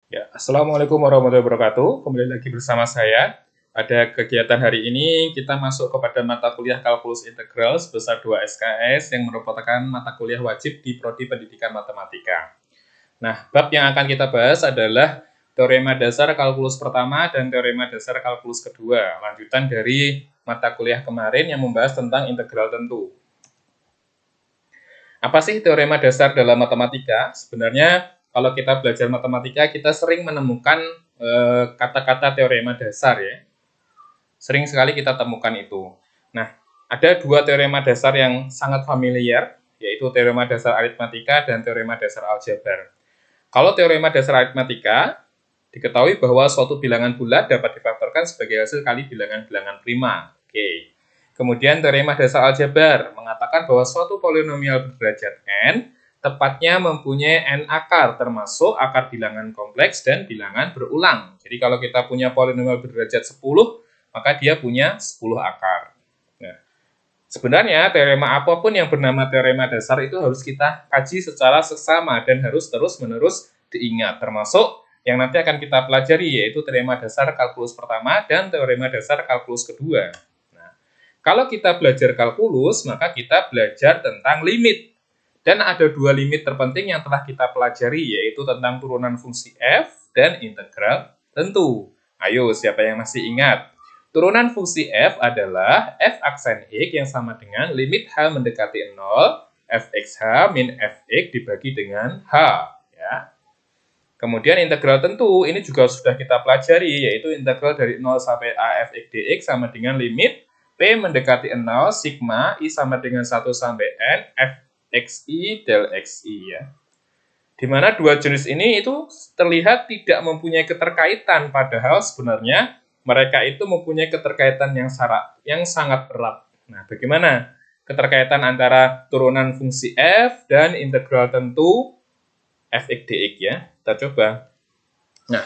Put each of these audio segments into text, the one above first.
Ya, Assalamualaikum warahmatullahi wabarakatuh. Kembali lagi bersama saya. Pada kegiatan hari ini, kita masuk kepada mata kuliah kalkulus integral sebesar 2 SKS yang merupakan mata kuliah wajib di Prodi Pendidikan Matematika. Nah, bab yang akan kita bahas adalah teorema dasar kalkulus pertama dan teorema dasar kalkulus kedua. Lanjutan dari mata kuliah kemarin yang membahas tentang integral tentu. Apa sih teorema dasar dalam matematika? Sebenarnya kalau kita belajar matematika, kita sering menemukan kata-kata teorema dasar ya. Sering sekali kita temukan itu. Nah, ada dua teorema dasar yang sangat familiar, yaitu teorema dasar aritmatika dan teorema dasar aljabar. Kalau teorema dasar aritmatika, diketahui bahwa suatu bilangan bulat dapat difaktorkan sebagai hasil kali bilangan-bilangan prima. Oke. Kemudian teorema dasar aljabar mengatakan bahwa suatu polinomial berderajat n tepatnya mempunyai n akar, termasuk akar bilangan kompleks dan bilangan berulang. Jadi kalau kita punya polinomial berderajat 10, maka dia punya 10 akar. Nah, sebenarnya teorema apapun yang bernama teorema dasar itu harus kita kaji secara seksama dan harus terus-menerus diingat, termasuk yang nanti akan kita pelajari, yaitu teorema dasar kalkulus pertama dan teorema dasar kalkulus kedua. Nah, kalau kita belajar kalkulus, maka kita belajar tentang limit. Dan ada dua limit terpenting yang telah kita pelajari, yaitu tentang turunan fungsi f dan integral tentu. Ayo, siapa yang masih ingat? Turunan fungsi f adalah f aksen x yang sama dengan limit h mendekati 0, fxh min fx dibagi dengan h. Ya. Kemudian integral tentu, ini juga sudah kita pelajari, yaitu integral dari 0 sampai a fx dx sama dengan limit p mendekati 0, sigma i sama dengan 1 sampai n, fxi del xi. Ya. Di mana dua jenis ini itu terlihat tidak mempunyai keterkaitan, padahal sebenarnya mereka itu mempunyai keterkaitan yang sangat erat. Nah, bagaimana keterkaitan antara turunan fungsi f dan integral tentu fx dx ya? Kita coba. Nah,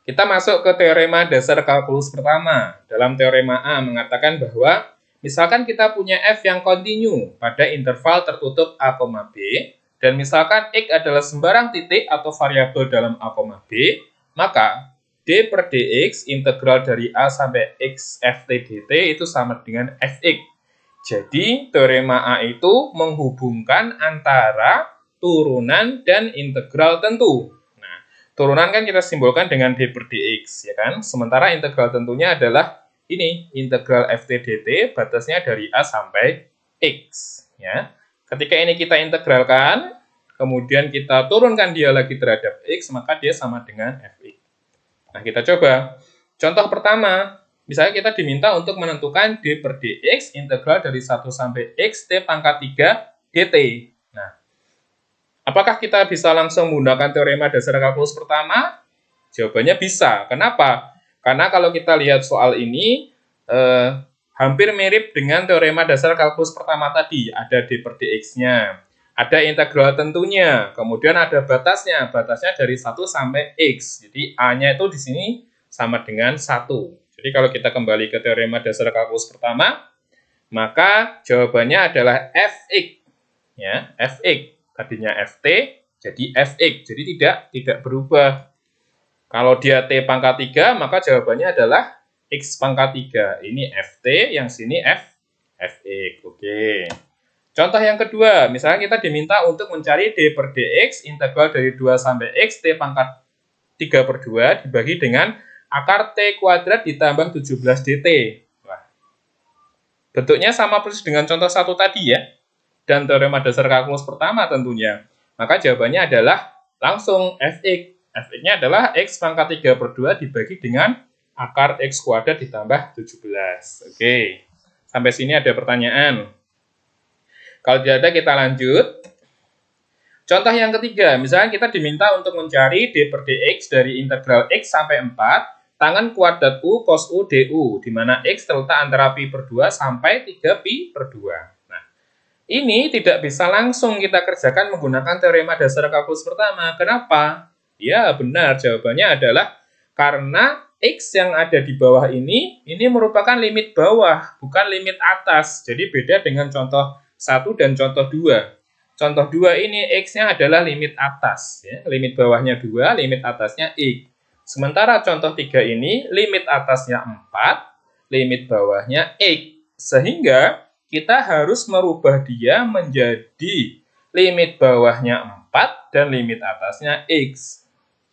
kita masuk ke teorema dasar kalkulus pertama. Dalam teorema A mengatakan bahwa misalkan kita punya f yang kontinu pada interval tertutup a, b, dan misalkan x adalah sembarang titik atau variabel dalam a, b, maka d per dx integral dari a sampai x ft dt itu sama dengan fx. Jadi teorema A itu menghubungkan antara turunan dan integral tentu. Nah, turunan kan kita simbolkan dengan d per dx, ya kan? Sementara integral tentunya adalah ini, integral ft dt, batasnya dari a sampai x. Ya. Ketika ini kita integralkan, kemudian kita turunkan dia lagi terhadap x, maka dia sama dengan fx. Nah, kita coba. Contoh pertama, misalnya kita diminta untuk menentukan d per dx integral dari 1 sampai x t pangkat 3 dt. Nah, apakah kita bisa langsung menggunakan teorema dasar kalkulus pertama? Jawabannya bisa. Kenapa? Karena kalau kita lihat soal ini, hampir mirip dengan teorema dasar kalkulus pertama tadi. Ada d per dx-nya, ada integral tentunya, kemudian ada batasnya dari 1 sampai x. Jadi A-nya itu di sini sama dengan 1. Jadi kalau kita kembali ke teorema dasar kalkulus pertama, maka jawabannya adalah fx. Ya, fx. Tadinya ft, jadi fx. Jadi tidak berubah. Kalau dia t pangkat 3, maka jawabannya adalah x pangkat 3. Ini ft, yang sini fx. Oke. Contoh yang kedua, misalnya kita diminta untuk mencari d per dx integral dari 2 sampai x t pangkat 3 per 2 dibagi dengan akar t kuadrat ditambah 17 dt. Wah. Bentuknya sama persis dengan contoh 1 tadi ya. Dan teorema dasar kalkulus pertama tentunya. Maka jawabannya adalah langsung fx. Fx-nya adalah x pangkat 3 per 2 dibagi dengan akar x kuadrat ditambah 17. Oke. Sampai sini ada pertanyaan. Kalau tidak ada, kita lanjut. Contoh yang ketiga, misalnya kita diminta untuk mencari d per dx dari integral x sampai 4, tangan kuadrat u cos u du, di mana x terletak antara pi per 2 sampai 3 pi per 2. Nah, ini tidak bisa langsung kita kerjakan menggunakan teorema dasar kalkulus pertama. Kenapa? Ya, benar. Jawabannya adalah karena x yang ada di bawah ini merupakan limit bawah, bukan limit atas. Jadi beda dengan contoh 1 dan contoh 2. contoh 2 ini X-nya adalah limit atas. Ya. Limit bawahnya 2, limit atasnya X. Sementara contoh 3 ini, limit atasnya 4, limit bawahnya X. Sehingga kita harus merubah dia menjadi limit bawahnya 4 dan limit atasnya X.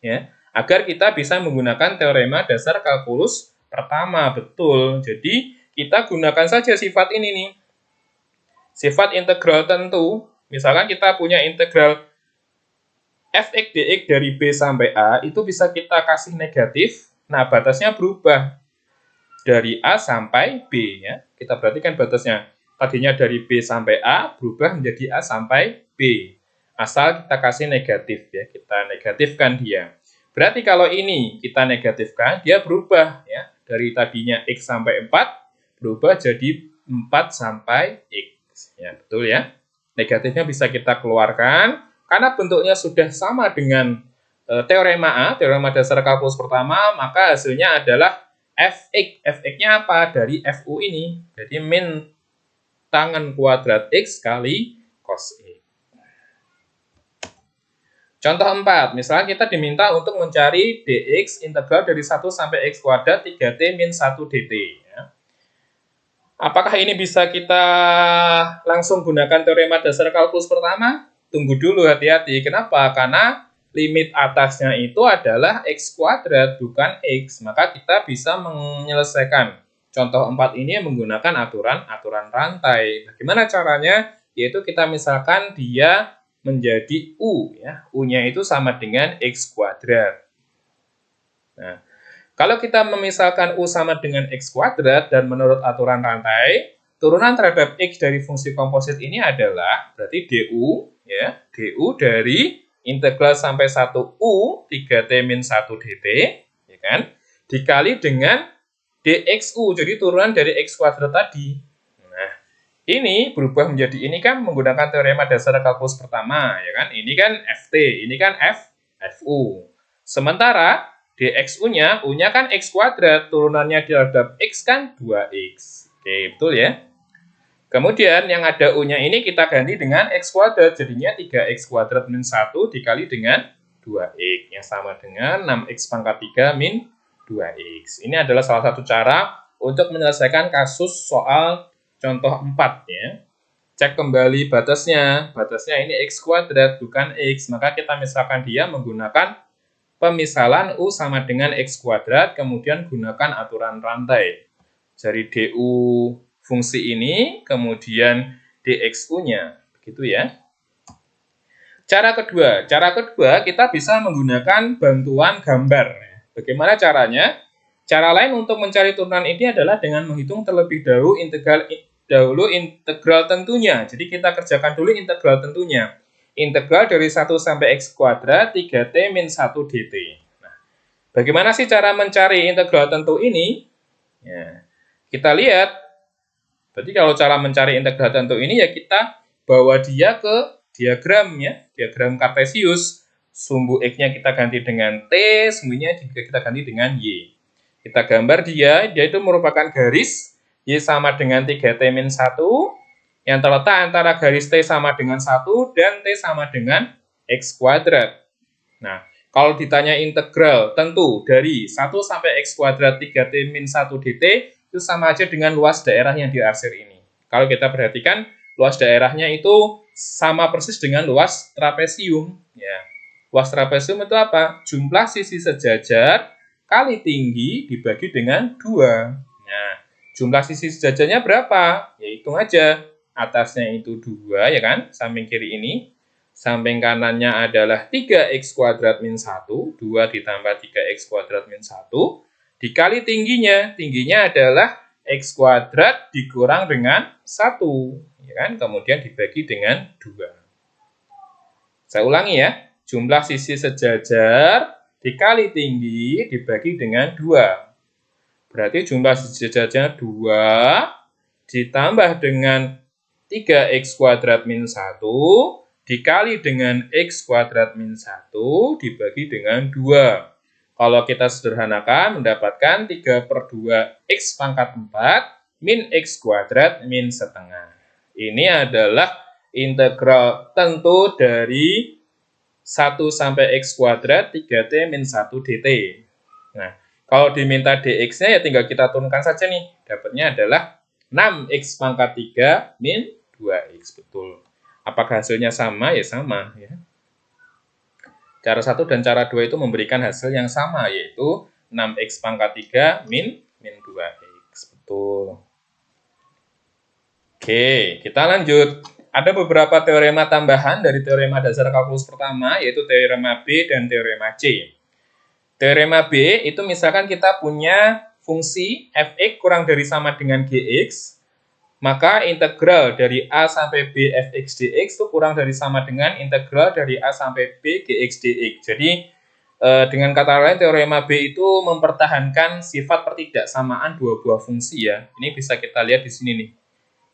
Ya, agar kita bisa menggunakan teorema dasar kalkulus pertama. Betul. Jadi, kita gunakan saja sifat ini nih. Sifat integral tentu. Misalkan kita punya integral fx dx dari B sampai A, itu bisa kita kasih negatif. Nah, batasnya berubah dari A sampai B. Ya. Kita perhatikan batasnya. Tadinya dari B sampai A, berubah menjadi A sampai B. Asal kita kasih negatif. Ya. Kita negatifkan dia. Berarti kalau ini kita negatifkan, dia berubah. Ya. Dari tadinya X sampai 4, berubah jadi 4 sampai X. Ya, betul ya. Negatifnya bisa kita keluarkan. Karena bentuknya sudah sama dengan teorema A, teorema dasar kalkulus pertama, maka hasilnya adalah Fx. Fx-nya apa? Dari Fu ini. Jadi min tangen kuadrat X kali cos X. Contoh 4, misalnya kita diminta untuk mencari dx integral dari 1 sampai x kuadrat 3t min 1 dt. Ya. Apakah ini bisa kita langsung gunakan teorema dasar kalkulus pertama? Tunggu dulu, hati-hati. Kenapa? Karena limit atasnya itu adalah x kuadrat, bukan x. Maka kita bisa menyelesaikan contoh 4 ini menggunakan aturan rantai. Bagaimana caranya? Yaitu kita misalkan dia menjadi U. Ya. U-nya itu sama dengan x kuadrat. Nah, kalau kita memisalkan U sama dengan x kuadrat dan menurut aturan rantai, turunan terhadap x dari fungsi komposit ini adalah berarti du, ya, du dari integral sampai 1u 3t min 1 dt, ya kan, dikali dengan dxu, jadi turunan dari x kuadrat tadi. Nah, ini berubah menjadi ini kan menggunakan teorema dasar kalkulus pertama, ya kan? Ini kan ft, ini kan fu. Sementara dxu-nya, u-nya kan x kuadrat, turunannya terhadap x kan 2x. Oke, betul ya? Kemudian yang ada u-nya ini kita ganti dengan x kuadrat, jadinya 3x kuadrat min 1 dikali dengan 2x, yang sama dengan 6x pangkat 3 min 2x. Ini adalah salah satu cara untuk menyelesaikan kasus soal contoh 4 ya. Cek kembali batasnya. Batasnya ini x kuadrat bukan x. Maka kita misalkan dia menggunakan pemisalan u sama dengan x kuadrat, kemudian gunakan aturan rantai. Dari du fungsi ini, kemudian dxu-nya. Begitu ya. Cara kedua kita bisa menggunakan bantuan gambar. Bagaimana caranya? Cara lain untuk mencari turunan ini adalah dengan menghitung terlebih dahulu integral tentunya. Jadi kita kerjakan dulu integral tentunya. Integral dari 1 sampai x kuadrat 3t min 1 dt. Nah, bagaimana sih cara mencari integral tentu ini? Ya, kita lihat. Berarti kalau cara mencari integral tentu ini ya kita bawa dia ke diagram ya, diagram kartesius. Sumbu x-nya kita ganti dengan t, sumbunya juga kita ganti dengan y. Kita gambar dia itu merupakan garis y sama dengan 3t min 1 yang terletak antara garis t sama dengan 1 dan t sama dengan x kuadrat. Nah, kalau ditanya integral tentu dari 1 sampai x kuadrat 3t min 1 dt itu sama aja dengan luas daerah yang diarsir ini. Kalau kita perhatikan, luas daerahnya itu sama persis dengan luas trapesium. Ya. Luas trapesium itu apa? Jumlah sisi sejajar kali tinggi dibagi dengan 2. Nah, jumlah sisi sejajarnya berapa? Ya hitung aja. Atasnya itu 2, ya kan? Samping kiri ini. Samping kanannya adalah 3x kuadrat min 1. 2 ditambah 3x kuadrat min 1. Dikali tingginya. Tingginya adalah x kuadrat dikurang dengan 1. Ya kan? Kemudian dibagi dengan 2. Saya ulangi ya. Jumlah sisi sejajar dikali tinggi dibagi dengan 2. Berarti jumlah sisi sejajarnya 2 ditambah dengan 3x kuadrat min 1 dikali dengan x kuadrat min 1 dibagi dengan 2. Kalau kita sederhanakan mendapatkan 3/2 x pangkat 4 min x kuadrat min setengah. Ini adalah integral tentu dari 1 sampai X kuadrat 3T min 1 dt. Nah, kalau diminta dx-nya ya tinggal kita turunkan saja nih. Dapatnya adalah 6x pangkat 3 min 2x. Betul. Apakah hasilnya sama? Ya sama. Ya. Cara 1 dan cara 2 itu memberikan hasil yang sama, yaitu 6x pangkat 3 min 2x. Betul. Oke, kita lanjut. Ada beberapa teorema tambahan dari teorema dasar kalkulus pertama, yaitu teorema B dan teorema C. Teorema B itu misalkan kita punya fungsi fx kurang dari sama dengan gx, maka integral dari a sampai b fx dx itu kurang dari sama dengan integral dari a sampai b gx dx. Jadi dengan kata lain teorema B itu mempertahankan sifat pertidaksamaan dua buah fungsi ya. Ini bisa kita lihat di sini nih.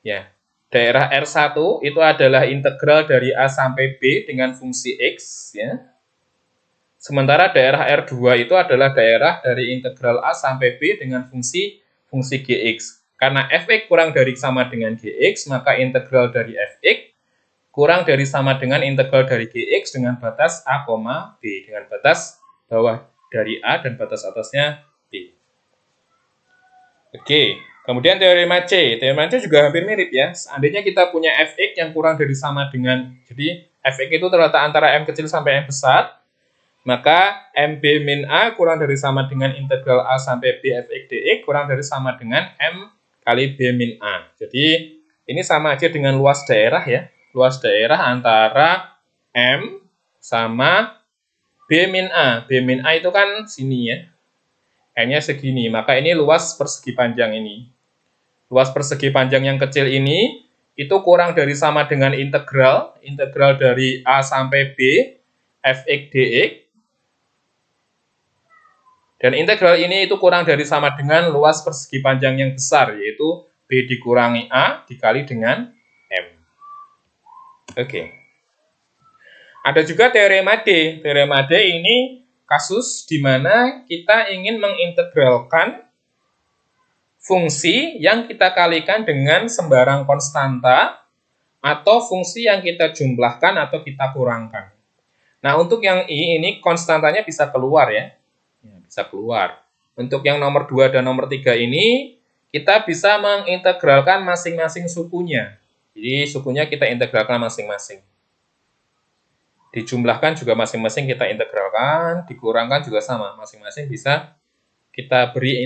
Ya. Daerah R1 itu adalah integral dari A sampai B dengan fungsi X. Ya. Sementara daerah R2 itu adalah daerah dari integral A sampai B dengan fungsi Gx. Karena fx kurang dari sama dengan Gx, maka integral dari fx kurang dari sama dengan integral dari Gx dengan batas A, B. Dengan batas bawah dari A dan batas atasnya B. Oke. Kemudian teorema C. Teorema C juga hampir mirip ya. Seandainya kita punya fx yang kurang dari sama dengan, jadi fx itu terletak antara M kecil sampai M besar, maka MB min A kurang dari sama dengan integral A sampai B fx dx kurang dari sama dengan M kali B min A. Jadi ini sama aja dengan luas daerah ya. Luas daerah antara M sama B min A. B min A itu kan sini ya. M-nya segini, maka ini luas persegi panjang ini. Luas persegi panjang yang kecil ini itu kurang dari sama dengan integral dari A sampai B fx dx. Dan integral ini itu kurang dari sama dengan luas persegi panjang yang besar, yaitu B dikurangi A dikali dengan M. Oke. Ada juga teorema D. Teorema D ini kasus di mana kita ingin mengintegralkan fungsi yang kita kalikan dengan sembarang konstanta atau fungsi yang kita jumlahkan atau kita kurangkan. Nah, untuk yang I ini konstantanya bisa keluar ya. Bisa keluar. Untuk yang nomor 2 dan nomor 3 ini kita bisa mengintegralkan masing-masing sukunya. Jadi sukunya kita integralkan masing-masing. Dijumlahkan juga masing-masing kita integralkan, dikurangkan juga sama, masing-masing bisa kita beri